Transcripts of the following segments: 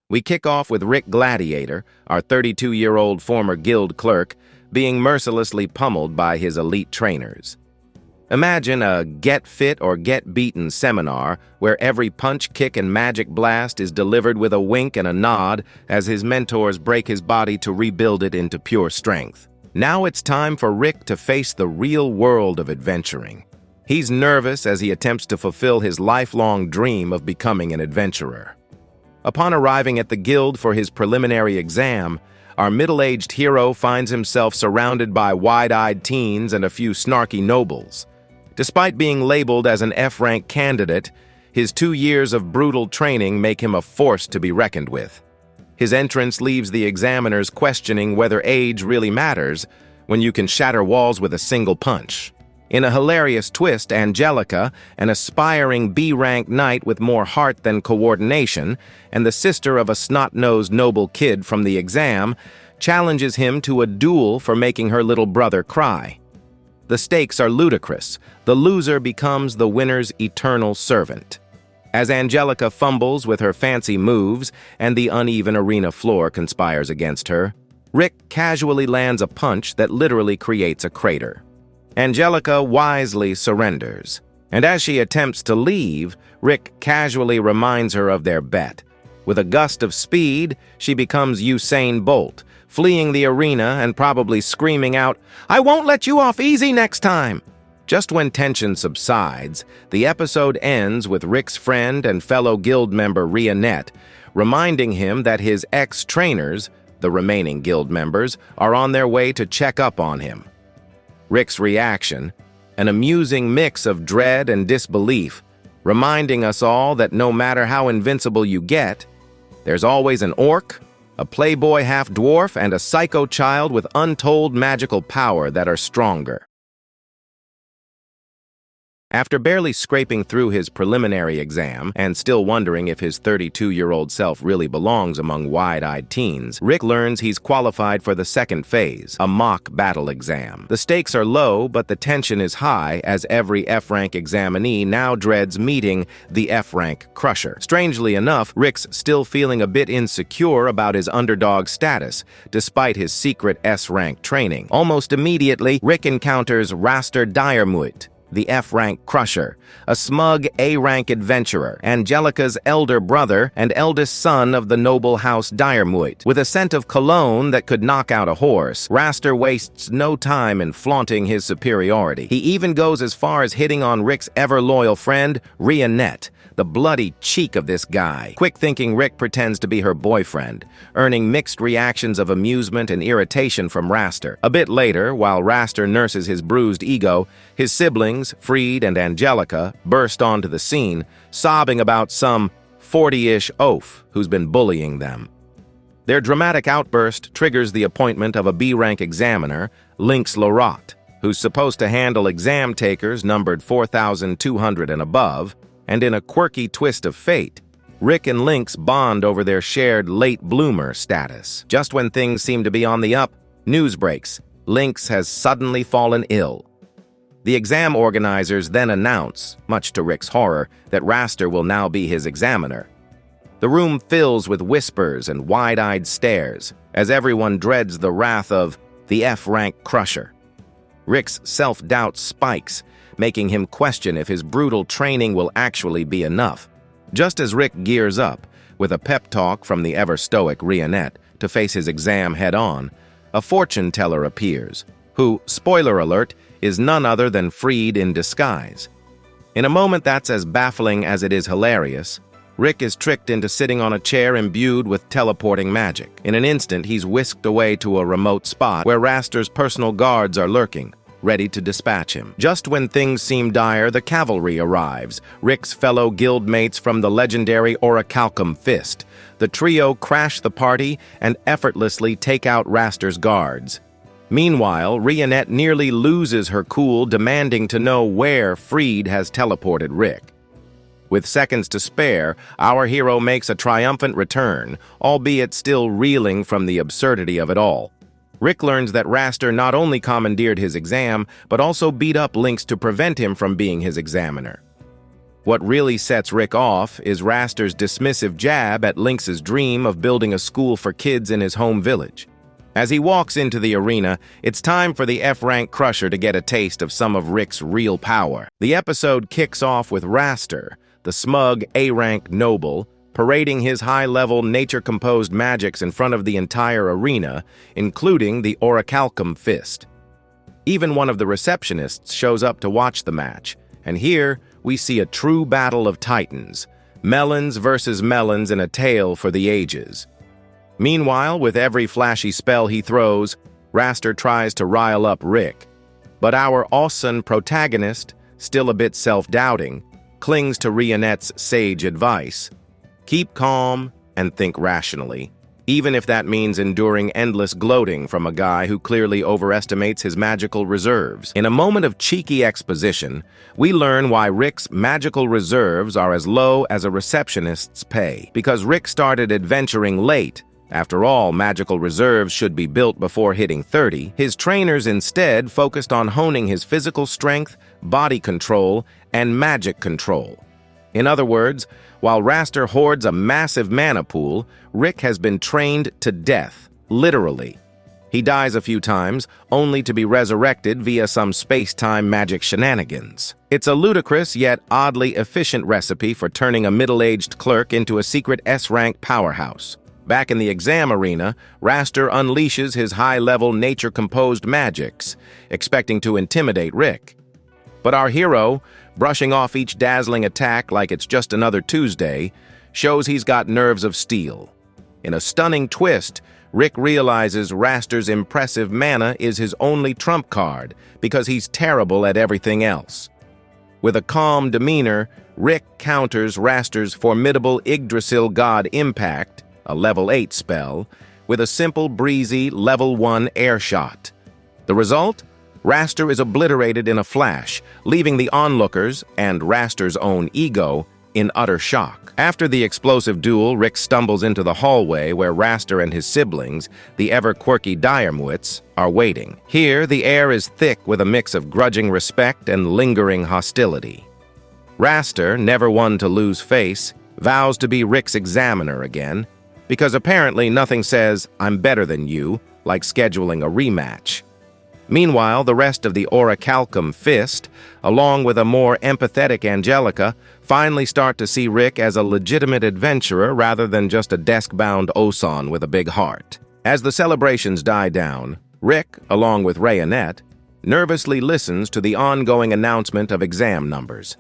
We kick off with Rick Gladiator, our 32-year-old former guild clerk, being mercilessly pummeled by his elite trainers. Imagine a get fit or get beaten seminar where every punch, kick, and magic blast is delivered with a wink and a nod as his mentors break his body to rebuild it into pure strength. Now it's time for Rick to face the real world of adventuring. He's nervous as he attempts to fulfill his lifelong dream of becoming an adventurer. Upon arriving at the guild for his preliminary exam, our middle-aged hero finds himself surrounded by wide-eyed teens and a few snarky nobles. Despite being labeled as an F-rank candidate, his 2 years of brutal training make him a force to be reckoned with. His entrance leaves the examiners questioning whether age really matters when you can shatter walls with a single punch. In a hilarious twist, Angelica, an aspiring B-rank knight with more heart than coordination, and the sister of a snot-nosed noble kid from the exam, challenges him to a duel for making her little brother cry. The stakes are ludicrous. The loser becomes the winner's eternal servant. As Angelica fumbles with her fancy moves and the uneven arena floor conspires against her, Rick casually lands a punch that literally creates a crater. Angelica wisely surrenders, and as she attempts to leave, Rick casually reminds her of their bet. With a gust of speed, she becomes Usain Bolt, fleeing the arena and probably screaming out, "I won't let you off easy next time!" Just when tension subsides, the episode ends with Rick's friend and fellow guild member Rionette reminding him that his ex-trainers, the remaining guild members, are on their way to check up on him. Rick's reaction, an amusing mix of dread and disbelief, reminding us all that no matter how invincible you get, there's always an orc, a playboy half-dwarf, and a psycho child with untold magical power that are stronger. After barely scraping through his preliminary exam and still wondering if his 32-year-old self really belongs among wide-eyed teens, Rick learns he's qualified for the second phase, a mock battle exam. The stakes are low, but the tension is high as every F-rank examinee now dreads meeting the F-rank crusher. Strangely enough, Rick's still feeling a bit insecure about his underdog status, despite his secret S-rank training. Almost immediately, Rick encounters Raster Diarmuit, the F-rank crusher, a smug A-rank adventurer, Angelica's elder brother and eldest son of the noble house Diarmuit. With a scent of cologne that could knock out a horse, Raster wastes no time in flaunting his superiority. He even goes as far as hitting on Rick's ever-loyal friend, Rionette, the bloody cheek of this guy. Quick-thinking Rick pretends to be her boyfriend, earning mixed reactions of amusement and irritation from Raster. A bit later, while Raster nurses his bruised ego, his siblings, Freed and Angelica, burst onto the scene, sobbing about some 40-ish oaf who's been bullying them. Their dramatic outburst triggers the appointment of a B-rank examiner, Lynx Lorot, who's supposed to handle exam takers numbered 4,200 and above, and in a quirky twist of fate, Rick and Lynx bond over their shared late bloomer status. Just when things seem to be on the up, news breaks. Lynx has suddenly fallen ill. The exam organizers then announce, much to Rick's horror, that Raster will now be his examiner. The room fills with whispers and wide-eyed stares, as everyone dreads the wrath of the F-rank crusher. Rick's self-doubt spikes, making him question if his brutal training will actually be enough. Just as Rick gears up, with a pep talk from the ever-stoic Rionette, to face his exam head-on, a fortune teller appears, who, spoiler alert, is none other than Freed in disguise. In a moment that's as baffling as it is hilarious, Rick is tricked into sitting on a chair imbued with teleporting magic. In an instant, he's whisked away to a remote spot where Raster's personal guards are lurking, ready to dispatch him. Just when things seem dire, the cavalry arrives, Rick's fellow guildmates from the legendary Orichalcum Fist. The trio crash the party and effortlessly take out Raster's guards. Meanwhile, Rionette nearly loses her cool, demanding to know where Freed has teleported Rick. With seconds to spare, our hero makes a triumphant return, albeit still reeling from the absurdity of it all. Rick learns that Raster not only commandeered his exam, but also beat up Lynx to prevent him from being his examiner. What really sets Rick off is Raster's dismissive jab at Lynx's dream of building a school for kids in his home village. As he walks into the arena, it's time for the F-rank crusher to get a taste of some of Rick's real power. The episode kicks off with Raster, the smug A-rank noble, parading his high-level nature-composed magics in front of the entire arena, including the Orichalcum Fist. Even one of the receptionists shows up to watch the match, and here we see a true battle of titans, melons versus melons in a tale for the ages. Meanwhile, with every flashy spell he throws, Raster tries to rile up Rick. But our Ossan protagonist, still a bit self-doubting, clings to Rionette's sage advice. Keep calm and think rationally, even if that means enduring endless gloating from a guy who clearly overestimates his magical reserves. In a moment of cheeky exposition, we learn why Rick's magical reserves are as low as a receptionist's pay. Because Rick started adventuring late. After all, magical reserves should be built before hitting 30. His trainers instead focused on honing his physical strength, body control, and magic control. In other words, while Raster hoards a massive mana pool, Rick has been trained to death, literally. He dies a few times, only to be resurrected via some space-time magic shenanigans. It's a ludicrous yet oddly efficient recipe for turning a middle-aged clerk into a secret S-rank powerhouse. Back in the exam arena, Raster unleashes his high-level nature-composed magics, expecting to intimidate Rick. But our hero, brushing off each dazzling attack like it's just another Tuesday, shows he's got nerves of steel. In a stunning twist, Rick realizes Raster's impressive mana is his only trump card because he's terrible at everything else. With a calm demeanor, Rick counters Raster's formidable Yggdrasil God Impact, a level 8 spell, with a simple, breezy, level 1 air shot. The result? Raster is obliterated in a flash, leaving the onlookers, and Raster's own ego, in utter shock. After the explosive duel, Rick stumbles into the hallway where Raster and his siblings, the ever-quirky Diarmwits, are waiting. Here, the air is thick with a mix of grudging respect and lingering hostility. Raster, never one to lose face, vows to be Rick's examiner again, because apparently nothing says, "I'm better than you," like scheduling a rematch. Meanwhile, the rest of the Orichalcum Fist, along with a more empathetic Angelica, finally start to see Rick as a legitimate adventurer rather than just a desk-bound Ossan with a big heart. As the celebrations die down, Rick, along with Rionette, nervously listens to the ongoing announcement of exam numbers.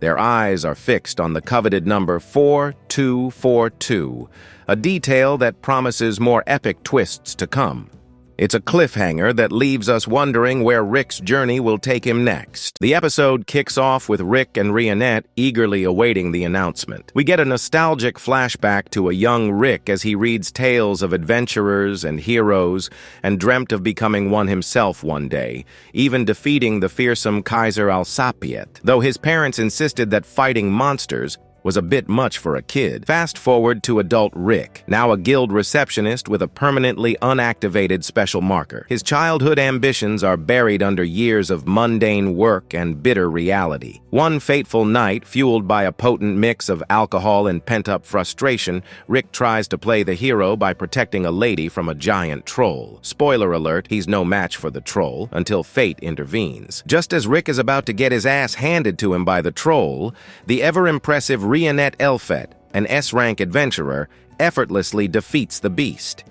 Their eyes are fixed on the coveted number 4242, a detail that promises more epic twists to come. It's a cliffhanger that leaves us wondering where Rick's journey will take him next. The episode kicks off with Rick and Rionette eagerly awaiting the announcement. We get a nostalgic flashback to a young Rick as he reads tales of adventurers and heroes and dreamt of becoming one himself one day, even defeating the fearsome Kaiser Alsapiet, though his parents insisted that fighting monsters was a bit much for a kid. Fast forward to adult Rick, now a guild receptionist with a permanently unactivated special marker. His childhood ambitions are buried under years of mundane work and bitter reality. One fateful night, fueled by a potent mix of alcohol and pent-up frustration, Rick tries to play the hero by protecting a lady from a giant troll. Spoiler alert, he's no match for the troll until fate intervenes. Just as Rick is about to get his ass handed to him by the troll, the ever-impressive Rionette Elfet, an S-rank adventurer, effortlessly defeats the beast.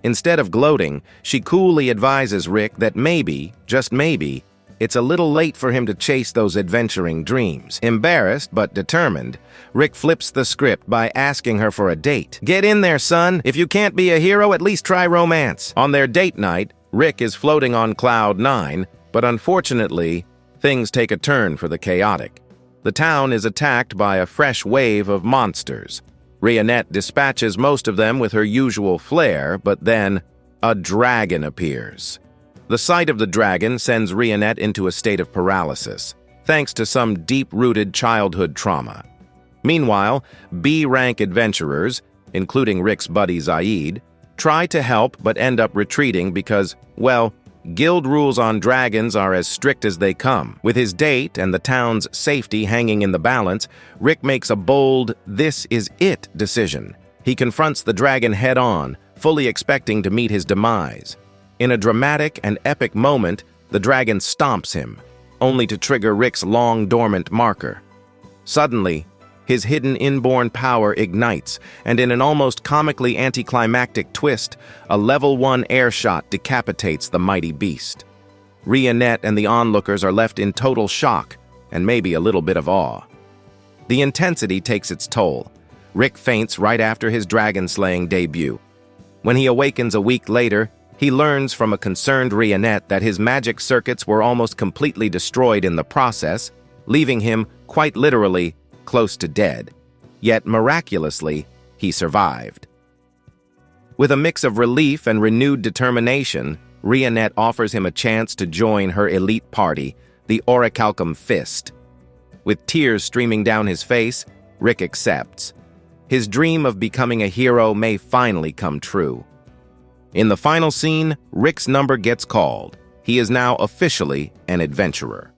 Instead of gloating, she coolly advises Rick that maybe, just maybe, it's a little late for him to chase those adventuring dreams. Embarrassed but determined, Rick flips the script by asking her for a date. Get in there, son. If you can't be a hero, at least try romance. On their date night, Rick is floating on cloud 9, but unfortunately, things take a turn for the chaotic. The town is attacked by a fresh wave of monsters. Rionette dispatches most of them with her usual flair, but then a dragon appears. The sight of the dragon sends Rionette into a state of paralysis, thanks to some deep-rooted childhood trauma. Meanwhile, B-rank adventurers, including Rick's buddy Zaid, try to help but end up retreating because, well, Guild rules on dragons are as strict as they come. With his date and the town's safety hanging in the balance, Rick makes a bold, "this is it" decision. He confronts the dragon head-on, fully expecting to meet his demise. In a dramatic and epic moment, the dragon stomps him, only to trigger Rick's long-dormant marker. Suddenly, his hidden inborn power ignites, and in an almost comically anticlimactic twist, a level 1 air shot decapitates the mighty beast. Rionette and the onlookers are left in total shock, and maybe a little bit of awe. The intensity takes its toll. Rick faints right after his dragon-slaying debut. When he awakens a week later, he learns from a concerned Rionette that his magic circuits were almost completely destroyed in the process, leaving him, quite literally, close to dead. Yet, miraculously, he survived. With a mix of relief and renewed determination, Rionette offers him a chance to join her elite party, the Orichalcum Fist. With tears streaming down his face, Rick accepts. His dream of becoming a hero may finally come true. In the final scene, Rick's number gets called. He is now officially an adventurer.